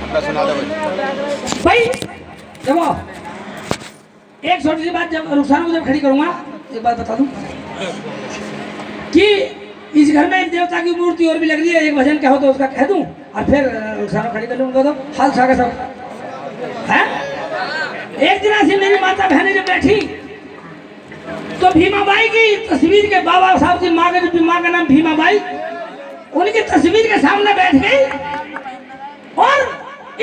भाई देखो, एक छोटी सी बात, जब रुखसाना को जब खड़ी करूंगा एक बात बता दूं कि इस घर में एक देवता की मूर्ति और भी लग रही है, एक भजन क्या हो तो उसका कह दूं और फिर रुखसाना खड़ी कर लूंगा। तो हाल सागा सब है। एक दिन ऐसी मेरी माता बहनें जब बैठी तो भीमाबाई की तस्वीर के, बाबा साहब की माँ का नाम भीमाबाई, उनकी तस्वीर के सामने बैठ गई और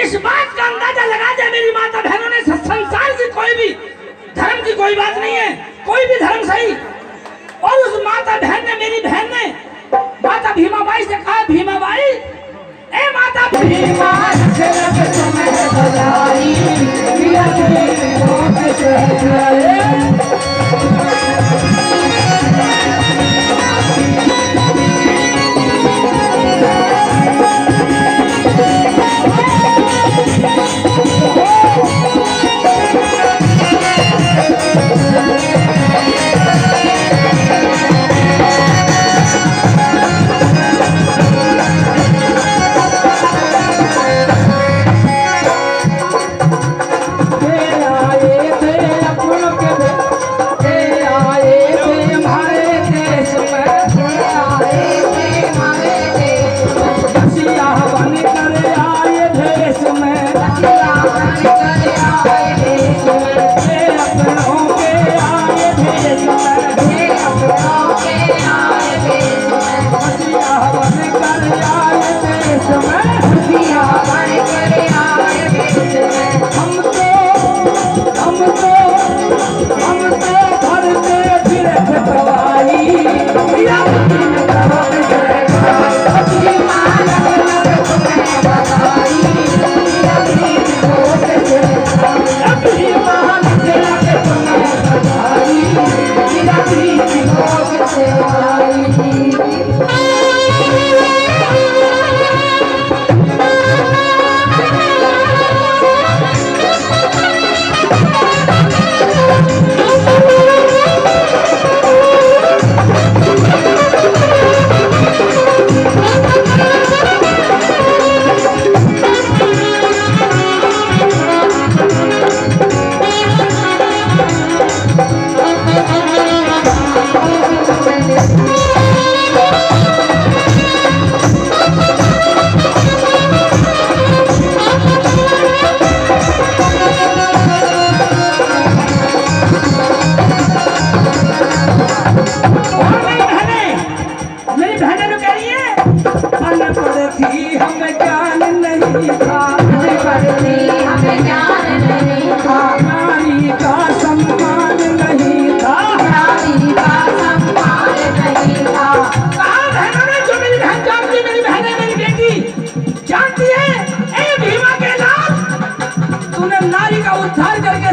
इस बात का अंदाजा लगा दिया मेरी माता बहनों ने, संसार की कोई भी धर्म की कोई बात नहीं है, कोई भी धर्म सही। और उस माता बहन ने, मेरी बहन ने माता भीमाबाई से कहा, भीमाबाई, ए माता भीमा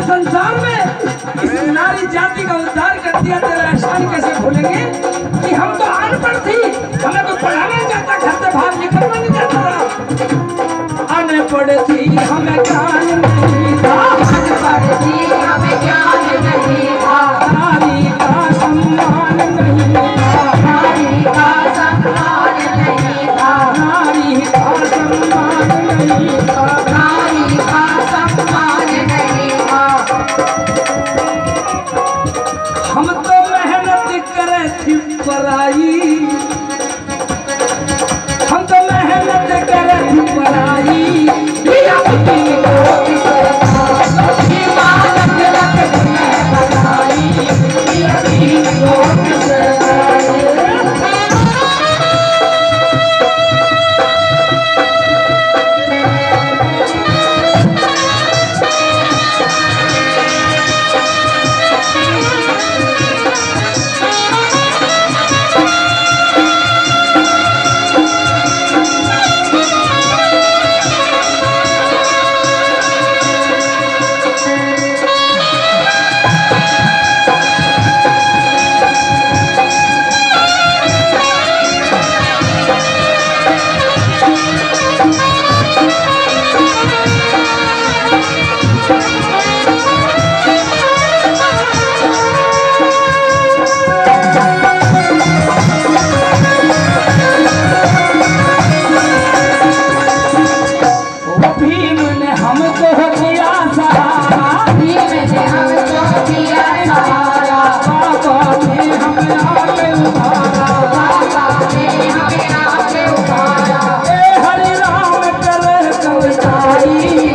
संसार में इस नारी जाति का उद्धार कर दिया, तेरा एहसान कैसे भूलेंगे कि हम तो अनपढ़ थी, हमें तो पढ़ाना नहीं जाता, घर से बाहर निकलना नहीं जाता था, अनपढ़ थी हमें ज्ञान नहीं था, अनपढ़ थी हमें ज्ञान नहीं था, नारी का सम्मान नहीं था, नारी का सम्मान नहीं था, नारी का सम्मान नहीं था, नारी का सम्मान नहीं था। हम तो मेहनत करे थी पराई, हम तो मेहनत करे थी पराई,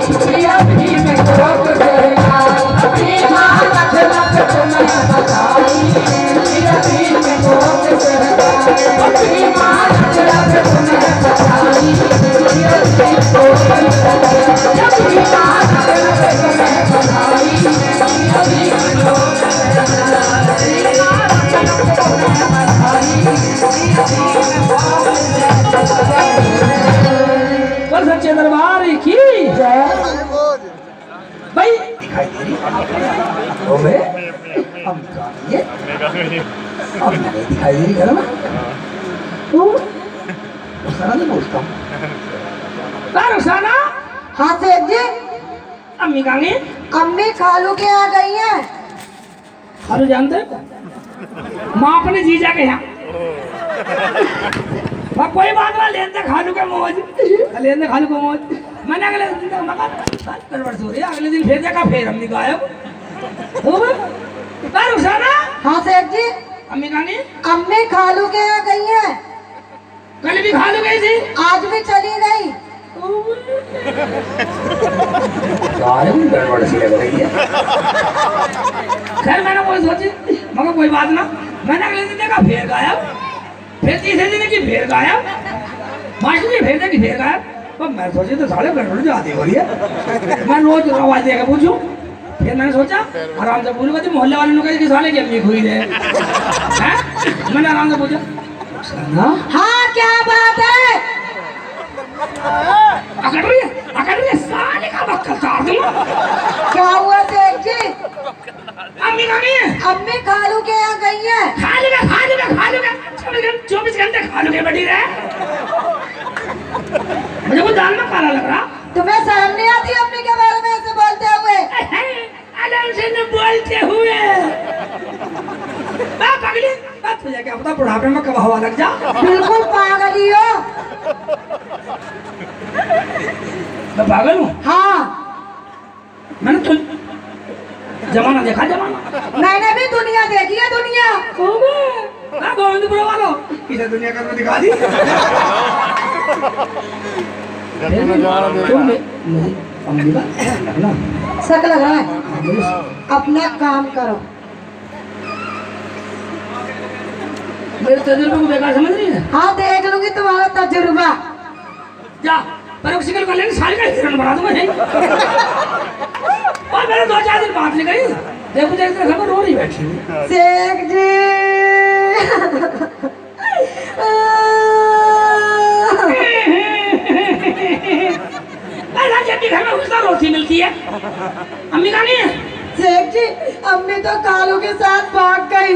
अभी में कोप देगा अभी माँ लख लख तुम्हें बधाई अभी में कोप देगा अभी माँ लख लख तुम्हें बधाई अभी कोप देगा अभी माँ लख लख तुम्हें बधाई अभी कोप पर सच्चे दरबार की भाई दिखाई दे रही ओ बे हम कहाँ ये अब नहीं दिखाई दे रही घर में रुखसाना नहीं पूछता हूँ रुखसाना हाँ सेठ जी, अम्मी कहाँ गई? अम्मी खालू के यहाँ गई हैं। खालू जानते हो? माँ अपने जीजा के यहाँ वहाँ कोई बात ना लेते खालू के मौज लेते खालू को मौज मैंने अगले दिन तक मका गड़बड़ हो रही है अगले दिन फिर देखा फिर हमने गायब रुखसाना हाँ सेठ जी, अम्मी कहाँ गई? अम्मी खालू के यहाँ गई हैं। कल भी खालू गई थी आज भी चली गई। सारे में गड़बड़ सी लग रही है खैर मैंने वो सोची मगर कोई बात ना मैंने अगले दिन देखा फिर गायब फिर तीसरे दिन की फिर गायब मास्टर जी फिर देखी फिर गायब तो मैं सोची तो साले गड़बड़ जो आती हो रही है मैं रोज आवाज देकर पूछूं फिर मैंने सोचा आराम से पूछूंगा तो मोहल्ले वाले लोग कि साले की अम्मी हुई रहे हैं मैंने आराम से पूछा रुखसाना हाँ क्या बात है? अकड़ रही है साले का बक्का तार दूंगा क्या हुआ सेठ जी? अम्मी कहाँ गई है? अम्मी खालू के यहाँ गई हैं। खालू का 24 घंटे खालू के बैठी रहे मुझे कुछ दाल में काला लग रहा तुम्हें शर्म नहीं आती अम्मी के बारे में ऐसे बोलते हुए? आराम से न बोलते हुए पगली बात तुझे क्या पता बुढ़ापे में कब हवा लग जा बिल्कुल पागल ही हो। मैं पागल हूँ हाँ, मैंने तो जमाना देखा जमाना मैंने भी दुनिया देखी है दुनिया। गोविंदपुर वालों इसे दुनिया का मैं दिखा दी तुम नहीं अम्मी का ना शक लग रहा है। अपना काम करो। मेरे तजुर्बे को बेकार समझ रही है हाँ देख लूंगी तुम्हारा तजुर्बा। जा पैरोक्सिकल कर लेंगे साल का हिरण बना दूंगा नहीं और मैंने 2-4 दिन बात नहीं करी देखो देख घर में रो रही बैठी हूँ शेख जी जब भी घर में उसका रोटी मिलती है अम्मी कहाँ नहीं है शेख जी अम्मी तो कालू के साथ भाग गई।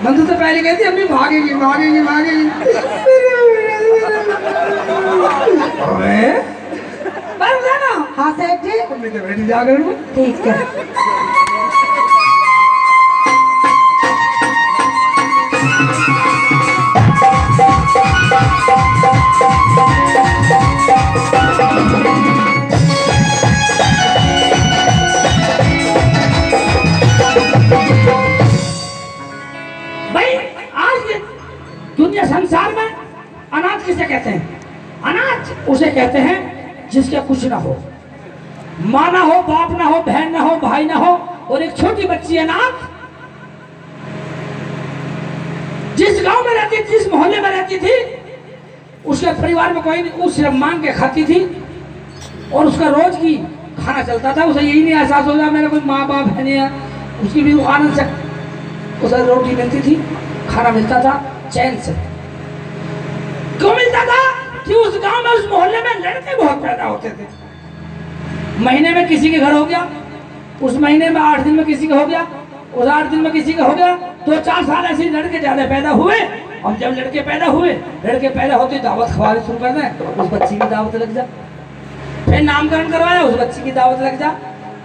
बंधु तो पहले कहती अम्मी भागेगी भागेगी भागेगी ना हाँ सेठ जी अम्मी तो बैठी जाकर ठीक है। भाई आज दुनिया संसार में अनाथ किसे कहते हैं? अनाथ उसे कहते हैं जिसके कुछ ना हो, माँ ना हो, बाप ना हो, बहन ना हो, भाई ना हो और एक छोटी बच्ची अनाथ जिस गांव में रहती थी, जिस मोहल्ले में रहती थी, उसके परिवार में कोई नहीं, सिर्फ मांग के खाती थी और उसका रोज की खाना चलता था। उसे यही नहीं एहसास हो रहा मेरा कोई माँ बाप है नहीं है, उसकी भी आनंद से उसे रोटी मिलती थी, खाना मिलता था चैन से। क्यों मिलता था? कि उस गांव में, उस मोहल्ले में लड़के बहुत पैदा होते थे। महीने में किसी के घर हो गया, उस महीने में 8 दिन में किसी का हो गया, उस 8 दिन में किसी का हो गया, 2-4 साल ऐसे ही लड़के ज्यादा पैदा हुए। और जब लड़के पैदा हुए, लड़के पैदा होते दावत खवानी शुरू कर दें, उस बच्ची की दावत लग जा। फिर नामकरण करवाया, उस बच्ची की दावत लग जा।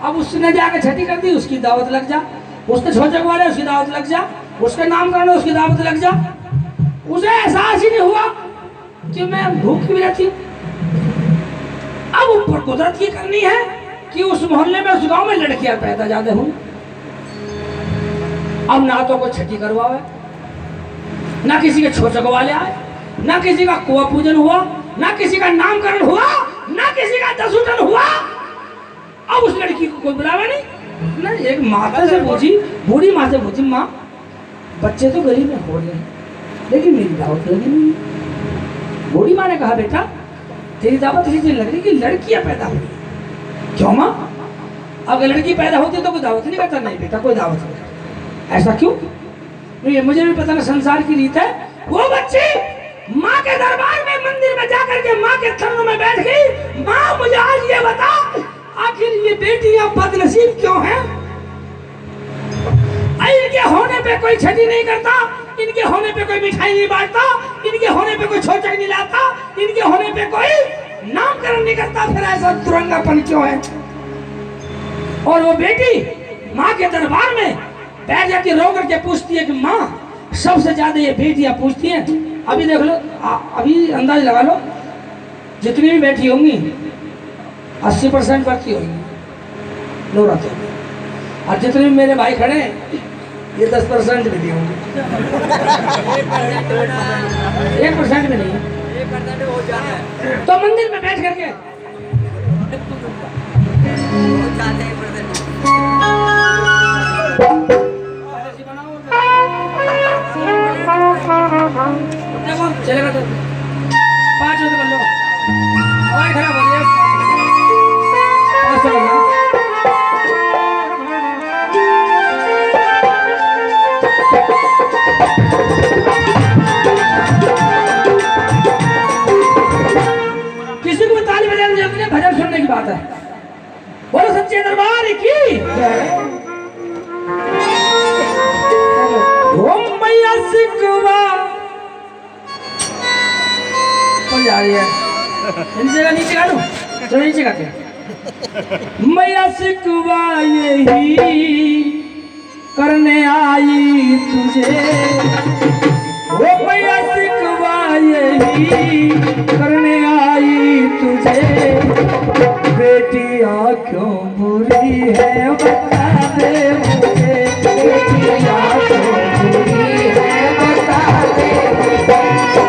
अब उसने जाके छठी कर दी, उसकी दावत लग जा। उसने छोटे वाले, उसकी दावत लग जा। उसके नामकरण, उसकी दावत लग जा। उसे एहसास ही नहीं हुआ कि मैं भूखी भी रहती हूँ। अब ऊपर कुदरत की करनी है कि उस मोहल्ले में, उस गांव में लड़कियां पैदा ज्यादा हुई। अब ना तो कोई छठी करवावे, ना किसी के छोचक वाले आए, ना किसी का कुआ पूजन हुआ, ना किसी का नामकरण हुआ, ना किसी का दसूटन हुआ। अब उस लड़की को कोई बुलावा नहीं। ना एक माता से पूछी, बूढ़ी माँ से पूछी, माँ बच्चे तो गली में हो रहे हैं लेकिन मेरी दावत लगी नहीं। बूढ़ी माँ ने कहा, बेटा तेरी दावत इसलिए लग रही कि लड़कियां पैदा हुई। क्यों माँ? अगर लड़की पैदा होती तो कोई दावत नहीं करता। नहीं बेटा, कोई दावत नहीं करता। ऐसा क्यों? ये मुझे भी पता ना, संसार की रीत है। वो बच्ची माँ के दरबार में मंदिर में जाकर के माँ के चरणों में बैठ गई। माँ मुझे आज ये बता, आखिर ये बेटियां बदनसीब क्यों हैं? इनके होने पे कोई छठी नहीं करता, इनके होने पे कोई मिठाई नहीं बांटता, इनके होने पे कोई छोचक नहीं लाता, इनके होने पे कोई नामकरण नहीं करता। फिर ऐसा तुरंगापन क्यों है? और वो बेटी माँ के दरबार में बैठ जाके रो करके पूछती है कि माँ, सबसे ज्यादा ये बेटियां पूछती हैं। अभी देख लो, अभी अंदाज लगा लो, जितनी भी बैठी होंगी 80% बच्ची होंगी नौरात होंगी, और जितने भी मेरे भाई खड़े हैं ये 10% भी नहीं होंगे। 1% भी नहीं। तो मंदिर में बैठ करके देखो चलेगा तो 5 बजे कर लो, हवाई खराब हो गया 5 कर लो। किसी को ताली बजाने जरूरत नहीं, भजन सुनने की बात है। बोलो सच्चे दरबार की ओम मैया सिकवा कौन जा रही है? नीचे का नीचे का लो, चलो नीचे का के मैया सिकवा यही करने आई तुझे। ओ मैया सिकवा यही करने आई तुझे। बेटियां क्यों बुरी है बता दे मुझे, बेटियां क्यों बुरी है बता दे मुझे।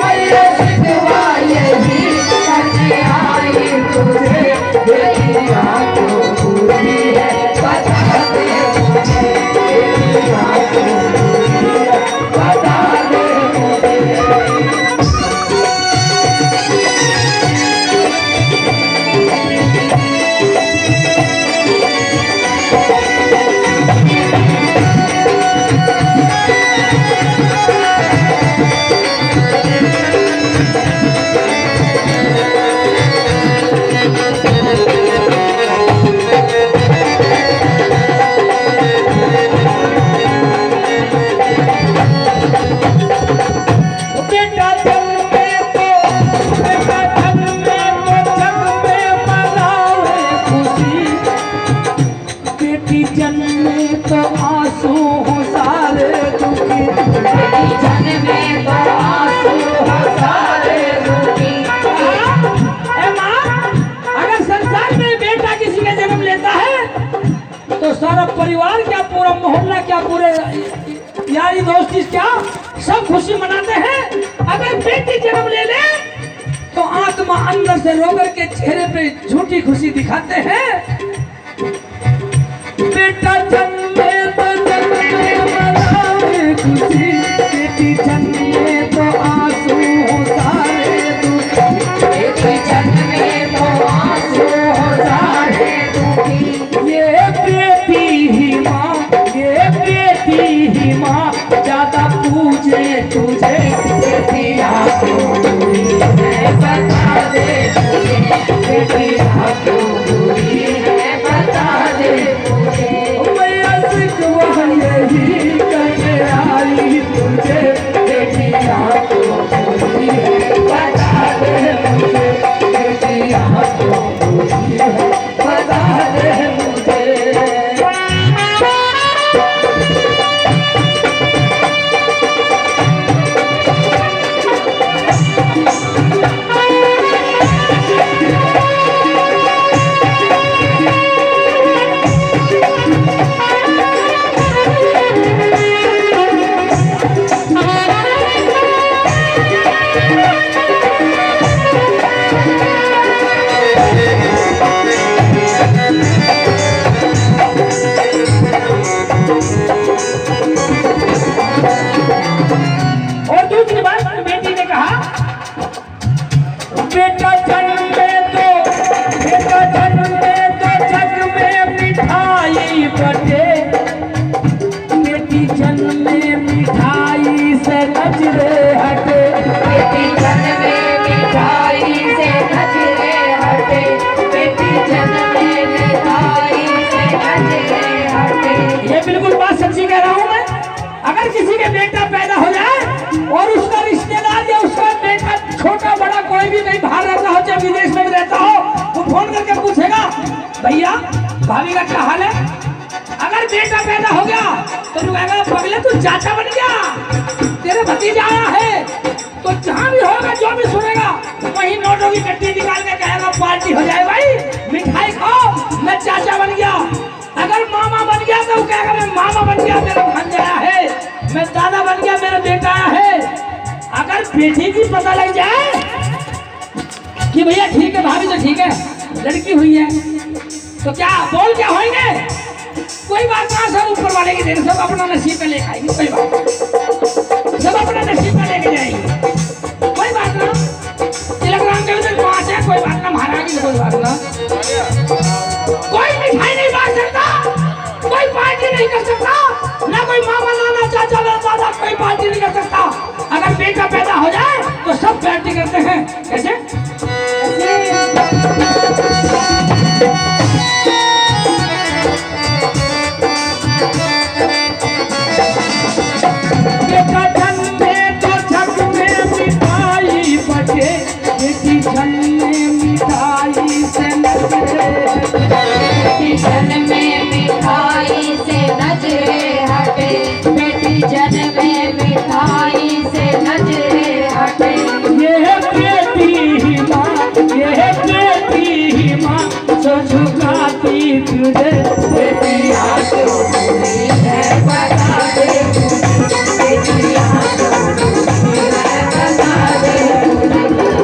मैया सिकवा यही करने आई तुझे। बेटियां क्यों बुरी है बता दे मुझे, बेटियां क्यों बुरी है बता दे मुझे। सारा परिवार क्या, पूरा मोहल्ला क्या, पूरे यारी दोस्ती क्या, सब खुशी मनाते हैं। अगर बेटी जन्म ले ले तो आत्मा अंदर से रोकर के चेहरे पे झूठी खुशी दिखाते हैं। बेटा जन्मे तो जन्मे मनावे खुशी, बेटी जन्मे तो आंसू हो सारे दुखी, बेटी जन्मे तो आंसू हो सारे दुखी। ये बेटी ही माँ, ये बेटी ही माँ ज्यादा पूजे तुझे। बेटियां क्यों बुरी है बता दे मुझे, बेटियां क्यों बुरी है बता दे मुझे। मैया सिकवा जन्म में मिठाई से नजरे हटे, बेटी जन्म में मिठाई से नजरे हटे, बेटी जन्म में मिठाई से नजरे हटे। ये बिल्कुल बात सच्ची कह रहा हूँ मैं। अगर किसी के बेटा पैदा हो जाए और उसका रिश्तेदार या उसका बेटा छोटा बड़ा कोई भी कहीं बाहर रहता हो चाहे विदेश में भी रहता हो, वो फोन करके पूछेगा भैया भाभी का क्या हाल है। अगर बेटा पैदा हो गया तो तू कहेगा पगले तू चाचा बन गया, तेरे भतीजा आया है। तो जहाँ भी होगा जो भी सुनेगा वही नोटों की कट्टी निकाल के कहेगा पार्टी हो जाए भाई, मिठाई खाओ, मैं चाचा बन गया। अगर मामा बन गया तो कहेगा मैं मामा बन गया, मेरा भांजा आया है। मैं दादा बन गया, मेरा बेटा आया है। अगर बेटी की पता लग जाए कि भैया ठीक है भाभी तो ठीक है लड़की हुई है, तो क्या बोल क्या होंगे, कोई बात ना, सब ऊपर वाले की देन, सब अपना नसीब पे ले खाएंगे, कोई बात, सब अपना नसीब पे लेके जाएंगे, कोई बात ना। तिलक राम के उधर 5 है, कोई बात ना, महाराज कोई बात ना। कोई मिठाई नहीं बांट सकता, कोई पार्टी नहीं कर सकता, ना कोई मामा नाना चाचा दादा कोई पार्टी नहीं कर सकता। अगर बेटा पैदा हो जाए तो सब पार्टी करते हैं। कैसे? बेटा जन्मे तो जग में मिठाई बचे, बेटी जन्मे मिठाई से नजरे, बेटी जन्म में मिठाई से नजरे हटे, बेटी जन्म में मिठाई से नजरे हटे। ये बेटी ही माँ, ये बेटी ही माँ जो झुकाती तुझे, बेटी हाथ उठी है बता दे, बेटी हाथ उठी है बता दे।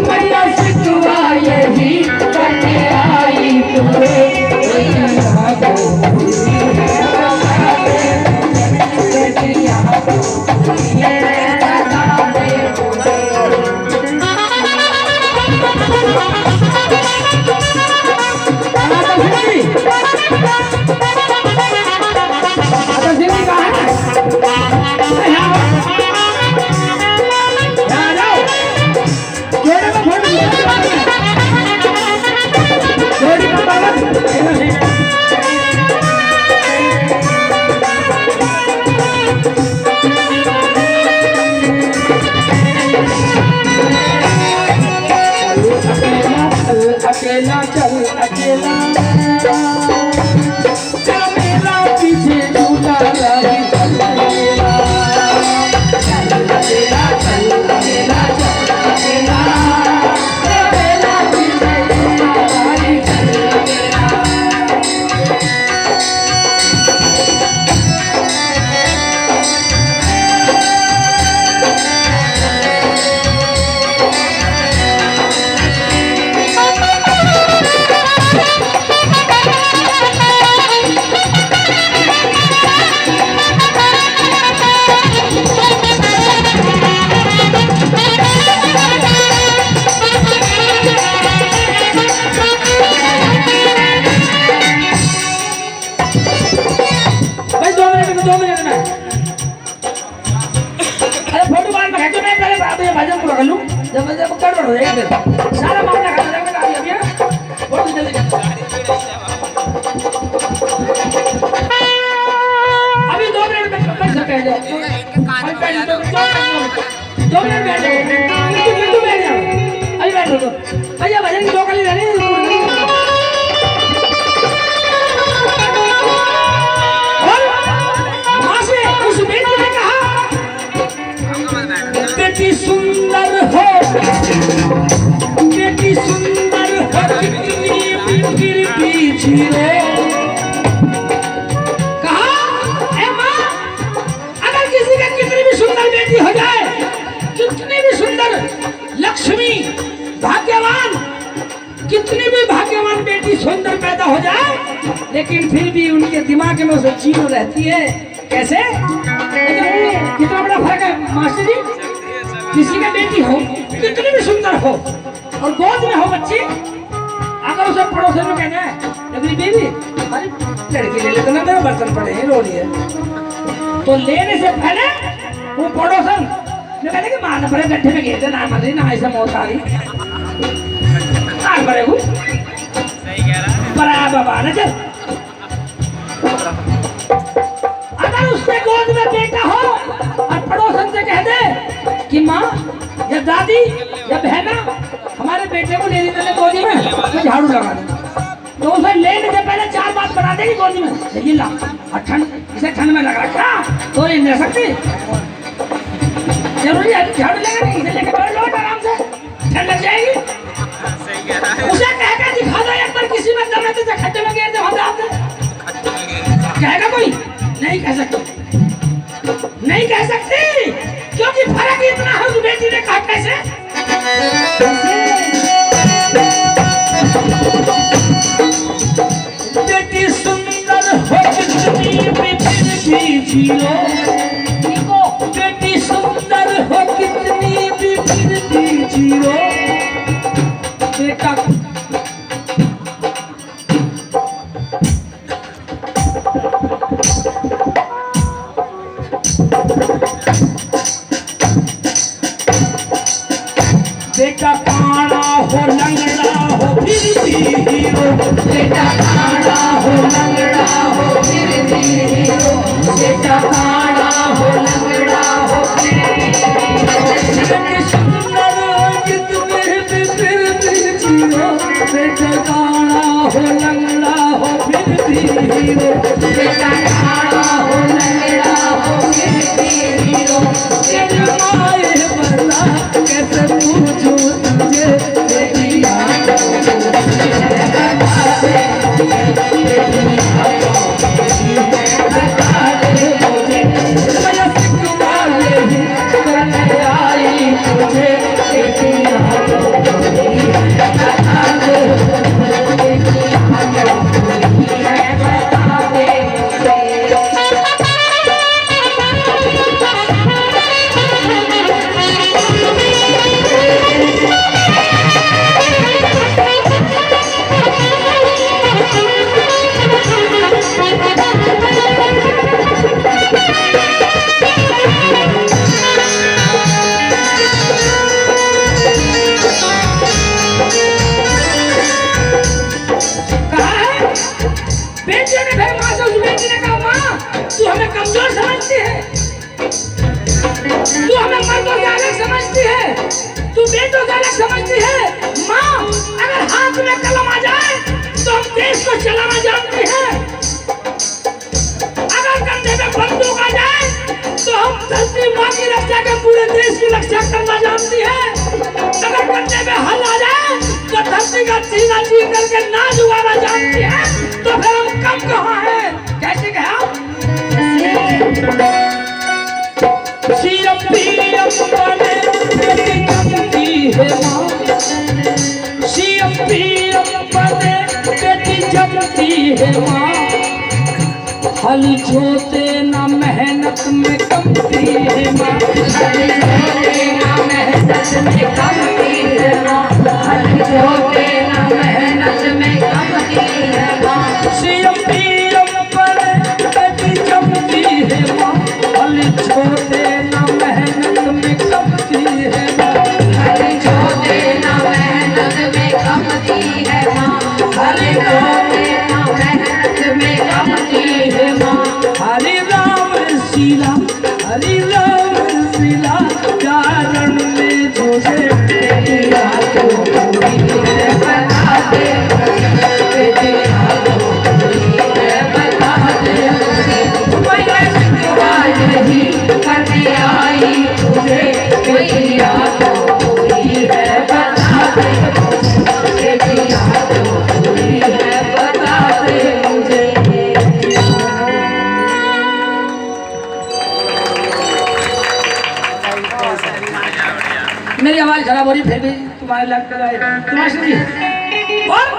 मैया सितुआ यही करने आई तुझे, बेटी हाथ उठी है बता दे, बेटी हाथ उठी है बता दे। अकेला चल अकेला, चल मेरा पीछे झूला रही चल अकेला, चल अकेला चल अकेला चल अकेला, चल मेरा पीछे झूला रही चल अकेला। भाई 2 मिनट में। अरे फोटो बार में खींचो, मैं पहले ये भजन पूरा कर लूं, जब गड़बड़ हो जाएगी फिर सारा मामला खत्म हो जाएगा। अभी है फोटो जल्दी अभी 2 मिनट में बैठ सकते हैं। 2 मिनट बैठ जाओ, अभी बैठ लो भैया, भजन की 2 कली रहनी है। बेटी सुंदर हो, बेटी सुंदर हो, कितनी पीछे कहा ए माँ, अगर किसी का कितनी भी सुंदर बेटी हो जाए, कितनी भी सुंदर लक्ष्मी भाग्यवान, कितनी भी भाग्यवान बेटी सुंदर पैदा हो जाए, लेकिन फिर भी उनके दिमाग में उसे चीज रहती है। कैसे? कितना बड़ा फर्क है मास्टर जी। किसी का बेटी हो कितनी भी सुंदर हो और गोद में हो बच्ची, अगर उसे पड़ोसन में कहना है बेबी, अरे लड़की ले ले तो ना, मेरा बर्तन पड़े हैं रो रही है, तो लेने से पहले वो पड़ोसन ने कहते कि मार पड़े गड्ढे में गिरते ना मर रही ना ऐसे मौत आ रही मार पड़े वो सही कह रहा है बड़ा बाबा ना चल अगर उसके गोद में बेटा हो और पड़ोसन से कह दे कि माँ या दादी या बहना हमारे बेटे को ले लीजिए गोदी में तो झाड़ू लगा दे तो उसे लेने से पहले 4 बात बता देगी गोदी में ये ला और ठंड इसे ठंड में लग रखा तो ये ले सकती जरूरी है झाड़ू लगाने इसे लेके बैठ लो आराम से ठंड लग जाएगी उसे कहकर दिखा दो एक बार किसी में दम है तो खड्डे में गिर दे हम आप कहेगा कोई नहीं कह सकती नहीं कह सकती क्योंकि फर्क इतना है उस बेटी ने कहा कैसे बेटी सुंदर हो कितनी भी फिर भी जियो बेटी सुंदर हो कितनी भी फिर भी जियो बेटा बेटा काना हो लंगड़ा हो फिर भी हीरो बेटा काड़ा हो लंगड़ा हो फिर भी हीरो बेटा काड़ा हो लंगड़ा हो फिर भी हीरो बेटी सुंदर हो कितने भी फिर भी जियो बेटा काना हो लंगड़ा हो फिर भी हीरो बेटा काड़ा हो लंगड़ा हो फिर भी हीरो बेटा आए बता कैसे पूछूं तुझे बेटी कमजोर समझती है तू हमें मर्दों से अलग समझती है तू बेटों से अलग समझती है माँ अगर हाथ में कलम आ जाए तो हम देश को चलाना जानते हैं अगर कंधे में बंदूक आ जाए तो हम धरती माँ की रक्षा के पूरे देश की रक्षा करना जानती है अगर कंधे में हल आ जाए तो धरती का सीना चीर करके नाच उगाना जानती है तो फिर हम कम कहाँ हैं कैसे कहा सीएम पीएम बने बेटी जमती है माँ सीएम पीएम बने बेटी जमती है माँ हल जोते ना मेहनत में कमती है माँ हल जोते ना मेहनत में कमती है माँ हल जोते ना मेहनत में कमती है माँ सीएम पीएम बने बेटी जमती है माँ हल जोते ना मेहनत में कमती है माँ हल जोते ना मेहनत में कमती है माँ हल जोते ना मेहनत में कमती है माँ हरि राम सीला हरि राम सीला चारण में जोड़े तेरी बातों पूरी है बता दे तेरी बातों पूरी है बता दे कोई शिकवा नहीं करने आई तुझे तेरी बातों पूरी है बता दे तेरी बातों पूरी है बता दे मुझे मेरी आवाज खराब हो रही फिर भी तुम्हारे लग कर तुम्हारे और